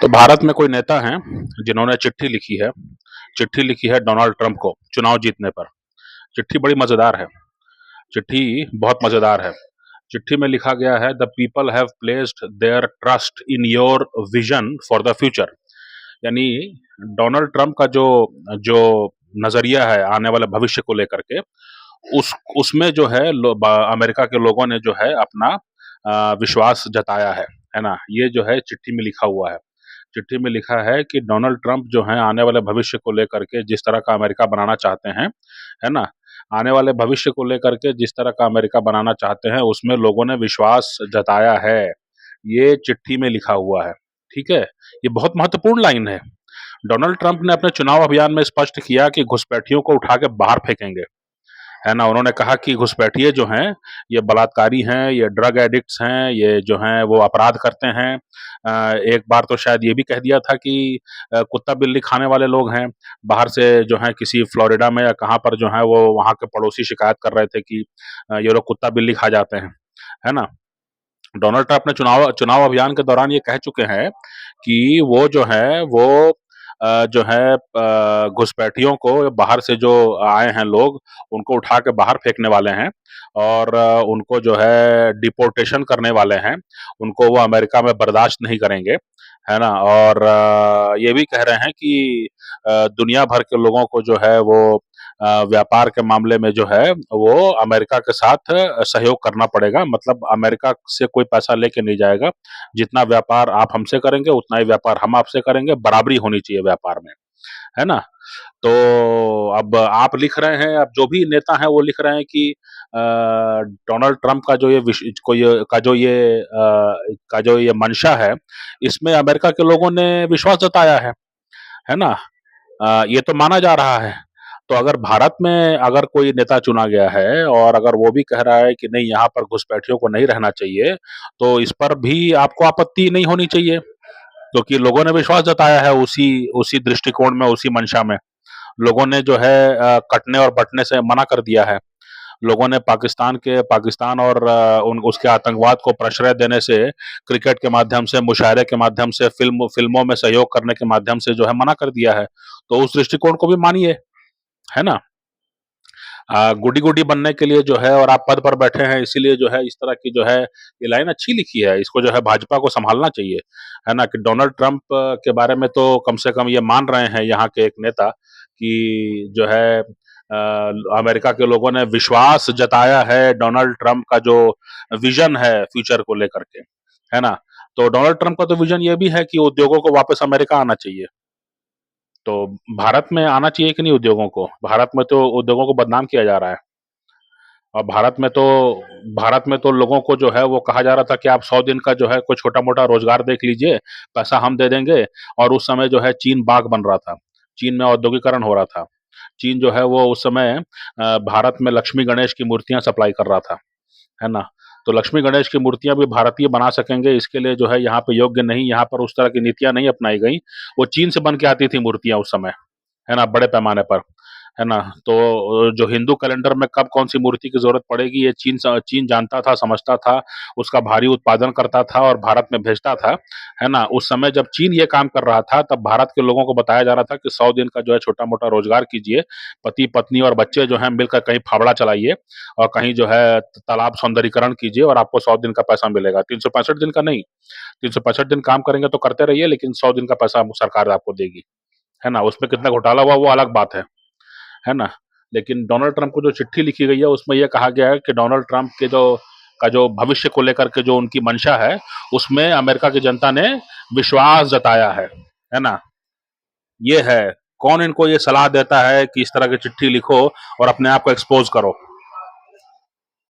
तो भारत में कोई नेता हैं जिन्होंने चिट्ठी लिखी है डोनाल्ड ट्रंप को चुनाव जीतने पर। चिट्ठी बड़ी मजेदार है। चिट्ठी बहुत मजेदार है। चिट्ठी में लिखा गया है, the people have placed their trust in your vision for the future. यानी डोनाल्ड ट्रंप का जो जो नजरिया है आने वाले भविष्य को लेकर के, उसमें जो है अमेरिका के लोगों ने जो है अपना विश्वास जताया है ना। ये जो है चिट्ठी में लिखा हुआ है। चिट्ठी में लिखा है कि डोनाल्ड ट्रंप जो है आने वाले भविष्य को लेकर के जिस तरह का अमेरिका बनाना चाहते हैं, है ना, आने वाले भविष्य को लेकर के जिस तरह का अमेरिका बनाना चाहते हैं उसमें लोगों ने विश्वास जताया है। ये चिट्ठी में लिखा हुआ है। ठीक है, ये बहुत महत्वपूर्ण लाइन है। डोनाल्ड ट्रंप ने अपने चुनाव अभियान में स्पष्ट किया कि घुसपैठियों को उठा के बाहर फेंकेंगे, है ना। उन्होंने कहा कि घुसपैठिए जो हैं ये बलात्कारी हैं, ये ड्रग एडिक्ट्स हैं, ये जो हैं वो अपराध करते हैं। एक बार तो शायद ये भी कह दिया था कि कुत्ता बिल्ली खाने वाले लोग हैं। बाहर से जो है किसी फ्लोरिडा में या कहाँ पर जो है वो वहाँ के पड़ोसी शिकायत कर रहे थे कि ये लोग कुत्ता बिल्ली खा जाते हैं, है ना। डोनाल्ड ट्रंप ने चुनाव चुनाव अभियान के दौरान ये कह चुके हैं कि वो जो है वो जो है घुसपैठियों को बाहर से जो आए हैं लोग उनको उठा के बाहर फेंकने वाले हैं और उनको जो है डिपोर्टेशन करने वाले हैं। उनको वो अमेरिका में बर्दाश्त नहीं करेंगे, है ना। और ये भी कह रहे हैं कि दुनिया भर के लोगों को जो है वो व्यापार के मामले में जो है वो अमेरिका के साथ सहयोग करना पड़ेगा। मतलब अमेरिका से कोई पैसा लेके नहीं जाएगा। जितना व्यापार आप हमसे करेंगे उतना ही व्यापार हम आपसे करेंगे। बराबरी होनी चाहिए व्यापार में, है ना। तो अब आप लिख रहे हैं, अब जो भी नेता हैं वो लिख रहे हैं कि डोनाल्ड ट्रंप का जो ये का जो ये मंशा है, इसमें अमेरिका के लोगों ने विश्वास जताया है ना। ये तो माना जा रहा है। तो अगर भारत में अगर कोई नेता चुना गया है और अगर वो भी कह रहा है कि नहीं यहाँ पर घुसपैठियों को नहीं रहना चाहिए, तो इस पर भी आपको आपत्ति नहीं होनी चाहिए, क्योंकि लोगों ने विश्वास जताया है उसी उसी दृष्टिकोण में, उसी मंशा में। लोगों ने जो है कटने और बटने से मना कर दिया है। लोगों ने पाकिस्तान और उसके आतंकवाद को प्रश्रय देने से, क्रिकेट के माध्यम से, मुशायरे के माध्यम से, फिल्मों में सहयोग करने के माध्यम से जो है मना कर दिया है। तो उस दृष्टिकोण को भी मानिए, है ना। गुडी गुडी बनने के लिए जो है और आप पद पर बैठे हैं इसीलिए जो है इस तरह की जो है ये लाइन अच्छी लिखी है। इसको जो है भाजपा को संभालना चाहिए, है ना। कि डोनाल्ड ट्रंप के बारे में तो कम से कम ये मान रहे हैं यहाँ के एक नेता कि जो है अमेरिका के लोगों ने विश्वास जताया है डोनाल्ड ट्रंप का जो विजन है फ्यूचर को लेकर के, है ना। तो डोनाल्ड ट्रंप का तो विजन ये भी है कि उद्योगों को वापस अमेरिका आना चाहिए। तो भारत में आना चाहिए कि नहीं उद्योगों को? भारत में तो उद्योगों को बदनाम किया जा रहा है। और भारत में तो लोगों को जो है वो कहा जा रहा था कि आप 100 दिन का जो है कोई छोटा-मोटा रोजगार देख लीजिए, पैसा हम दे देंगे। और उस समय जो है चीन बाघ बन रहा था। चीन में औद्योगिकरण हो रहा था। चीन जो है वो उस समय भारत में लक्ष्मी गणेश की मूर्तियाँ सप्लाई कर रहा था, है ना। तो लक्ष्मी गणेश की मूर्तियाँ भी भारतीय बना सकेंगे इसके लिए जो है यहाँ पे योग्य नहीं, यहाँ पर उस तरह की नीतियाँ नहीं अपनाई गई। वो चीन से बन के आती थी मूर्तियाँ उस समय, है ना, बड़े पैमाने पर, है ना। तो जो हिंदू कैलेंडर में कब कौन-सी मूर्ति की ज़रूरत पड़ेगी ये चीन जानता था, समझता था, उसका भारी उत्पादन करता था और भारत में भेजता था, है ना। उस समय जब चीन ये काम कर रहा था तब भारत के लोगों को बताया जा रहा था कि 100 दिन का जो है छोटा-मोटा रोजगार कीजिए, पति-पत्नी और बच्चे जो हैं मिलकर कहीं फावड़ा चलाइए और कहीं जो है तालाब सौंदर्यीकरण कीजिए और आपको 100 दिन का पैसा मिलेगा। 365 दिन का नहीं, 365 दिन काम करेंगे तो करते रहिए लेकिन 100 दिन का पैसा सरकार आपको देगी, है ना। उसमें कितना घोटाला हुआ वो अलग बात है ना। लेकिन डोनाल्ड ट्रंप को जो चिट्ठी लिखी गई है उसमें यह कहा गया है कि डोनाल्ड ट्रंप के जो भविष्य को लेकर के जो उनकी मंशा है उसमें अमेरिका की जनता ने विश्वास जताया है ना। ये है। कौन इनको ये सलाह देता है कि इस तरह की चिट्ठी लिखो और अपने आप को एक्सपोज करो।